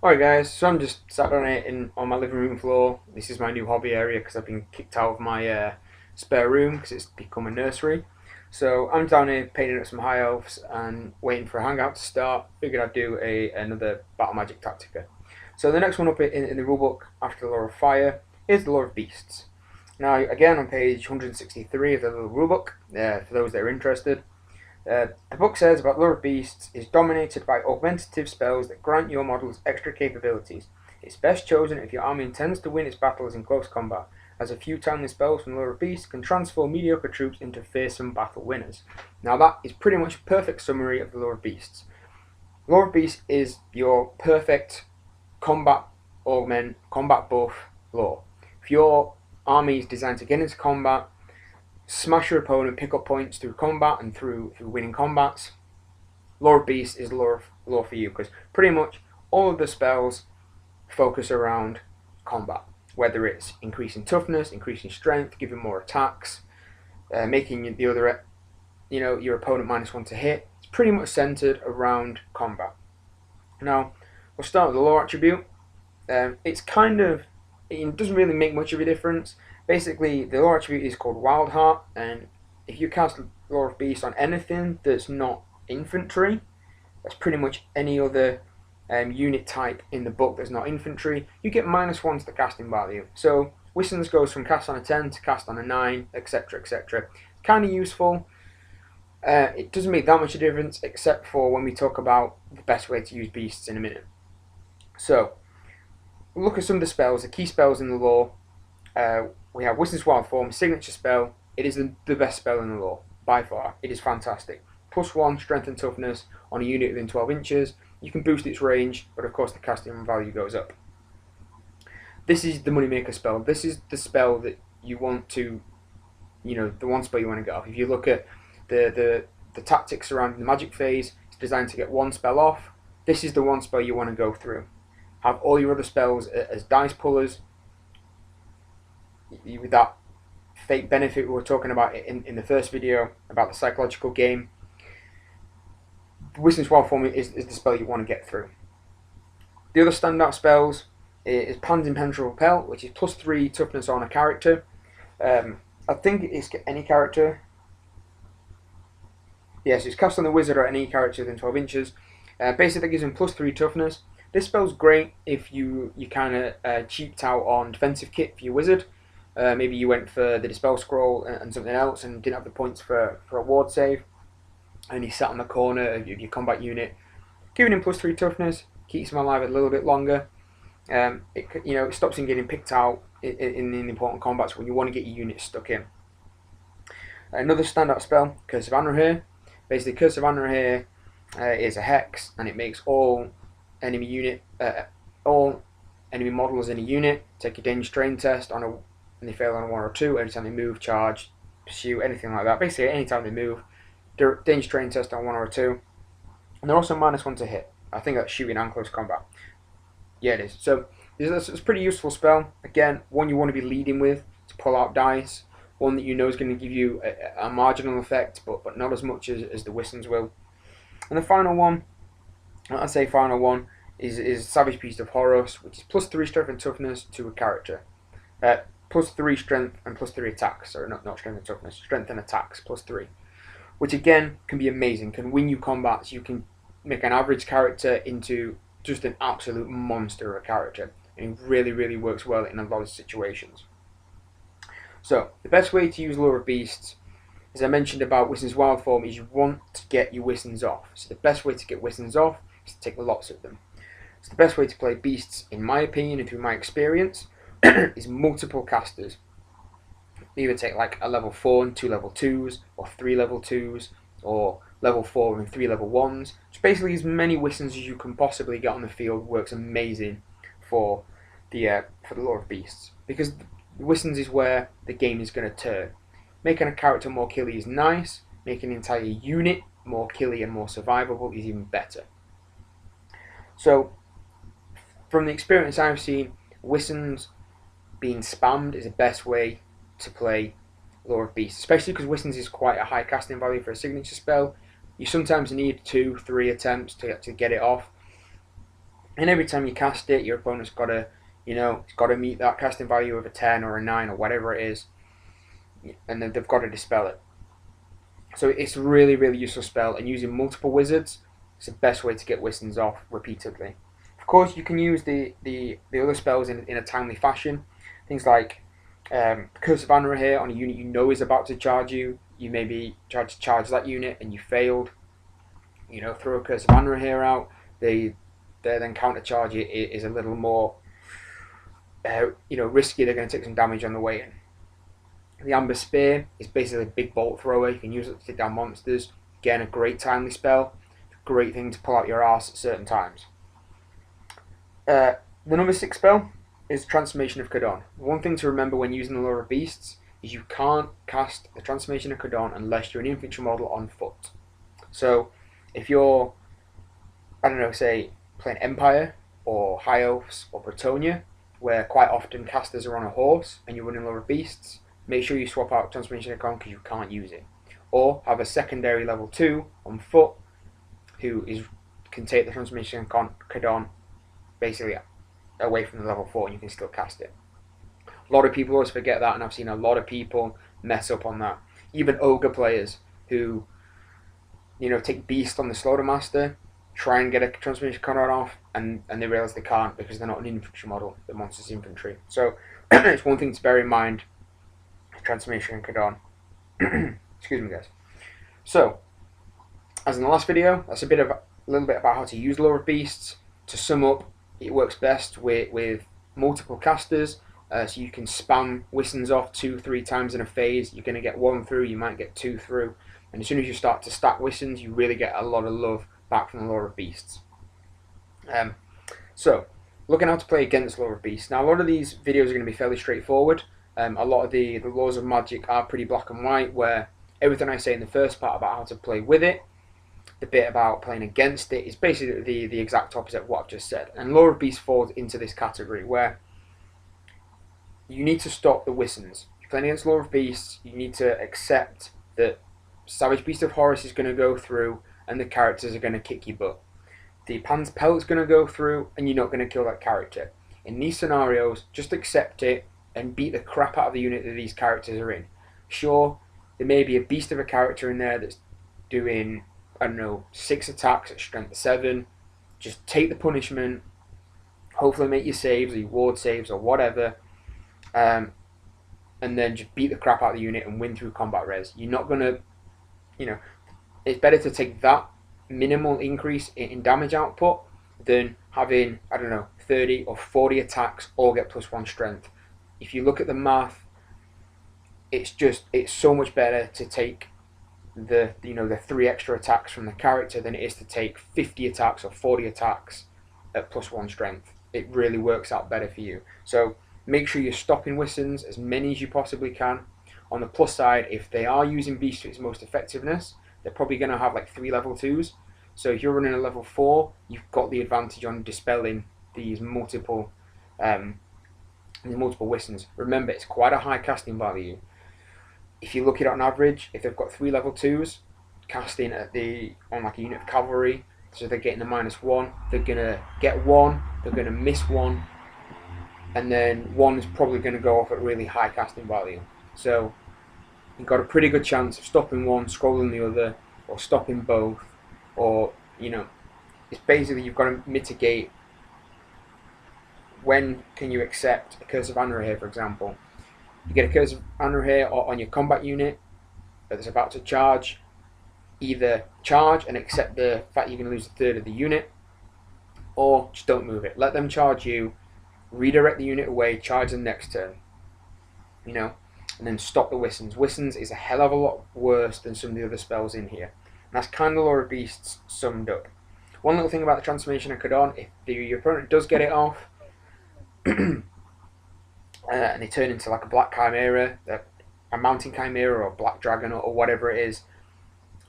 Alright guys, so I'm just sat on it on my living room floor. This is my new hobby area because I've been kicked out of my spare room because it's become a nursery. So I'm down here painting up some high elves and waiting for a hangout to start. Figured I'd do another Battle Magic Tactica. So the next one up in the rulebook after the Lore of Fire is the Lore of Beasts. Now again on page 163 of the little rulebook, for those that are interested. The book says about Lore of Beasts is dominated by augmentative spells that grant your models extra capabilities. It's best chosen if your army intends to win its battles in close combat, as a few timely spells from Lore of Beasts can transform mediocre troops into fearsome battle winners. Now that is pretty much a perfect summary of the Lore of Beasts. Lore of Beasts is your perfect combat augment, combat buff lore. If your army is designed to get into combat, smash your opponent, pick up points through combat and through winning combats, Lore of Beasts is lore for you, because pretty much all of the spells focus around combat, whether it's increasing toughness, increasing strength, giving more attacks, making the other, your opponent -1 to hit. It's pretty much centered around combat. Now, we'll start with the lore attribute. It's kind of, it doesn't really make much of a difference. Basically, the lore attribute is called Wild Heart, and if you cast Lore of Beast on anything that's not infantry, that's pretty much any other unit type in the book that's not infantry, you get -1 to the casting value. So Wissens goes from cast on a 10 to cast on a 9, etc, etc. Kind of useful. It doesn't make that much of a difference, except for when we talk about the best way to use beasts in a minute. So, look at some of the spells, the key spells in the lore. We have Wizard's Wild Form, signature spell. It is the best spell in the lore, by far. It is fantastic. +1 strength and toughness on a unit within 12 inches. You can boost its range, but of course the casting value goes up. This is the Moneymaker spell. This is the spell that you want to, the one spell you want to get off. If you look at the tactics surrounding the magic phase, it's designed to get one spell off. This is the one spell you want to go through. Have all your other spells as dice pullers, with that fake benefit we were talking about in the first video about the psychological game. Wizard's Wild Form is the spell you want to get through. The other standout spells is Pan's Impenetrable Pelt, which is +3 toughness on a character. I think it's any character. Yes, it's cast on the wizard or any character within 12 inches. Basically, gives him +3 toughness. This spell's great if you kind of cheaped out on defensive kit for your wizard. Maybe you went for the Dispel Scroll and something else and didn't have the points for a ward save, and he sat on the corner of your combat unit. Giving him +3 toughness keeps him alive a little bit longer. It stops him getting picked out in the important combats when you want to get your unit stuck in. Another standout spell, Curse of Anrahir. Basically, Curse of Anrahir is a hex, and it makes all enemy models in a unit take a danger strain test and they fail on a 1 or 2 every time they move, charge, pursue, anything like that. Basically, anytime they move, danger strain test on 1 or 2, and they're also -1 to hit. I think that's shooting and close combat. Yeah, it is. So it's a pretty useful spell. Again, one you want to be leading with to pull out dice. One that you know is going to give you a marginal effect, but not as much as the Wissens will. And the final one, is Savage Beast of Horus, which is +3 strength and toughness to a character. +3 strength and +3 attacks. Sorry, not strength and toughness. Strength and attacks +3. Which again can be amazing, can win you combats. You can make an average character into just an absolute monster of a character. And it really, really works well in a lot of situations. So, the best way to use Lore of Beasts, as I mentioned about Wissens Wild Form, is you want to get your Wissens off. So the best way to get Wissens off is to take lots of them. So the best way to play Beasts, in my opinion and through my experience, is multiple casters. Either take like a level 4 and 2 level 2s, or 3 level 2s, or level 4 and 3 level 1s. Just basically as many Wissens as you can possibly get on the field works amazing for the Lore of Beasts. Because Wissens is where the game is going to turn. Making a character more killy is nice, making an entire unit more killy and more survivable is even better. So, from the experience I've seen, Wissens being spammed is the best way to play Lore of Beasts, especially because Wissens is quite a high casting value for a signature spell. You sometimes need 2-3 attempts to get it off. And every time you cast it, your opponent's got to, it's got to meet that casting value of a 10 or a 9 or whatever it is, and then they've got to dispel it. So it's a really, really useful spell, and using multiple wizards is the best way to get Wistons off repeatedly. Of course, you can use the other spells in a timely fashion. Things like Curse of Anra here on a unit you know is about to charge you. You maybe tried to charge that unit and you failed. Throw a Curse of Anra here out. They then counter charge it is a little more risky. They're going to take some damage on the way in. The Amber Spear is basically a big bolt thrower. You can use it to take down monsters. Again, a great timely spell. Great thing to pull out your arse at certain times. The number 6 spell is Transformation of Kadon. One thing to remember when using the Lure of Beasts is you can't cast the Transformation of Kadon unless you're an infantry model on foot. So if you're, say playing Empire or High Elves or Bretonnia, where quite often casters are on a horse and you're running Lure of Beasts, make sure you swap out Transformation of Kadon because you can't use it. Or have a secondary level 2 on foot who can take the Transformation of Kadon basically away from the level 4 and you can still cast it. A lot of people always forget that, and I've seen a lot of people mess up on that. Even Ogre players who take Beast on the Slaughter Master, try and get a Transformation Kadon off, and they realise they can't because they're not an infantry model. The monster's infantry. So it's one thing to bear in mind. Transformation Kadon. Excuse me, guys. So, as in the last video, that's a little bit about how to use Lure of Beasts. To sum up, it works best with multiple casters, so you can spam Wistons off 2-3 times in a phase. You're going to get 1 through, you might get 2 through, and as soon as you start to stack Wistons, you really get a lot of love back from the Lure of Beasts. So, looking how to play against Lure of Beasts. Now, a lot of these videos are going to be fairly straightforward. A lot of the laws of Magic are pretty black and white, where everything I say in the first part about how to play with it, the bit about playing against it, is basically the exact opposite of what I've just said. And Lure of Beasts falls into this category, where you need to stop the Wistons. If you're playing against Lure of Beasts, you need to accept that Savage Beast of Horus is going to go through, and the characters are going to kick your butt. The Pan's Pelt's going to go through, and you're not going to kill that character. In these scenarios, just accept it, and beat the crap out of the unit that these characters are in. Sure, there may be a beast of a character in there that's doing, 6 attacks at strength 7. Just take the punishment, hopefully make your saves, or your ward saves, or whatever, and then just beat the crap out of the unit and win through combat res. You're not going to, it's better to take that minimal increase in damage output than having, 30 or 40 attacks all get +1 strength. If you look at the math, it's so much better to take the 3 extra attacks from the character than it is to take 50 attacks or 40 attacks at +1 strength. It really works out better for you. So make sure you're stopping Wistons, as many as you possibly can. On the plus side, if they are using Beast to its most effectiveness, they're probably going to have like 3 level 2s. So if you're running a level 4, you've got the advantage on dispelling these multiple Wistons. Remember, it's quite a high casting value. If you look at it on average, if they've got 3 level 2s, casting on like a unit of cavalry, so they're getting a -1, they're going to get 1, they're going to miss 1, and then 1 is probably going to go off at really high casting value. So you've got a pretty good chance of stopping 1, scrolling the other, or stopping both, or, it's basically you've got to mitigate. When can you accept a Curse of Anra here, for example? You get a Curse of Anra here or on your combat unit that's about to charge. Either charge and accept the fact you're going to lose a third of the unit, or just don't move it. Let them charge you, redirect the unit away, charge them next turn. And then stop the Wistons. Wistons is a hell of a lot worse than some of the other spells in here. And that's kind of Lure of Beasts summed up. One little thing about the Transformation of Kadon, if your opponent does get it off, and they turn into like a black chimera, a mountain chimera or black dragon or whatever it is,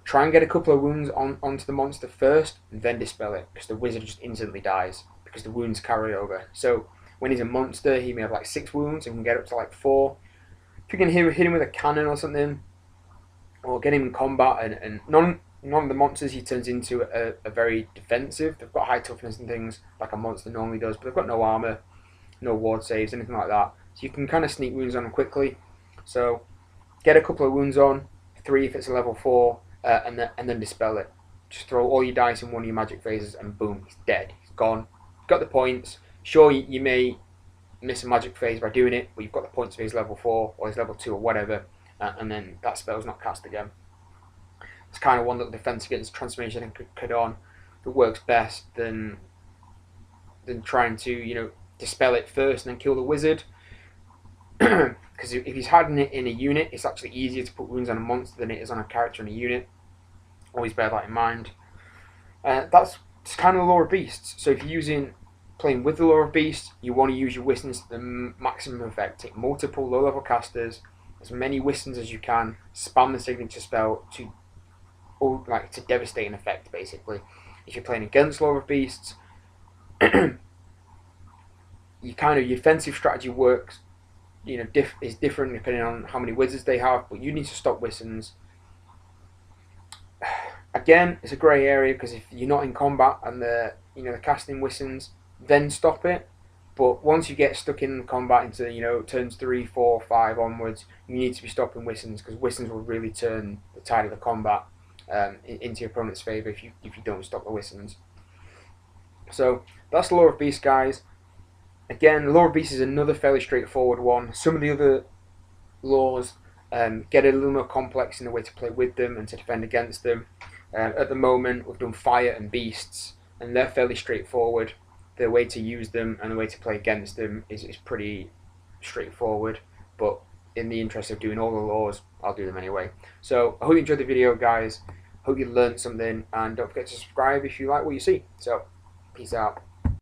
try and get a couple of wounds onto the monster first and then dispel it, because the wizard just instantly dies because the wounds carry over. So when he's a monster, he may have like 6 wounds and can get up to like 4. If you can hit him with a cannon or something, or get him in combat, and None of the monsters he turns into are very defensive. They've got high toughness and things like a monster normally does, but they've got no armor, no ward saves, anything like that. So you can kind of sneak wounds on them quickly. So get a couple of wounds on, 3 if it's a level 4, and then dispel it. Just throw all your dice in one of your magic phases and boom, he's dead. He's gone. You've got the points. Sure, you may miss a magic phase by doing it, but you've got the points for his level 4 or his level 2 or whatever, and then that spell's not cast again. It's kind of one little defense against transformation and Kadon that works best than trying to dispel it first and then kill the wizard. Because if he's hiding it in a unit, it's actually easier to put wounds on a monster than it is on a character in a unit. Always bear that in mind. That's kind of the lore of beasts. So if you're playing with the lore of beasts, you want to use your Wistons to the maximum effect. Take multiple low level casters, as many Wistons as you can, spam the signature spell to devastate an effect basically. If you're playing against lore of beasts, your defensive strategy works is different depending on how many wizards they have, but you need to stop Wistons. Again, it's a grey area because if you're not in combat and they're casting Wistons, then stop it. But once you get stuck in combat into turns 3, 4, 5 onwards, you need to be stopping Wistons because Wistons will really turn the tide of the combat into your opponent's favour if you don't stop the Wistons. So that's the Lore of Beasts, guys. Again, the Lore of Beasts is another fairly straightforward one. Some of the other laws get a little more complex in the way to play with them and to defend against them. At the moment, we've done Fire and Beasts, and they're fairly straightforward. The way to use them and the way to play against them is pretty straightforward, but in the interest of doing all the laws, I'll do them anyway. So I hope you enjoyed the video, guys. Hope you learned something, and don't forget to subscribe if you like what you see. So, peace out.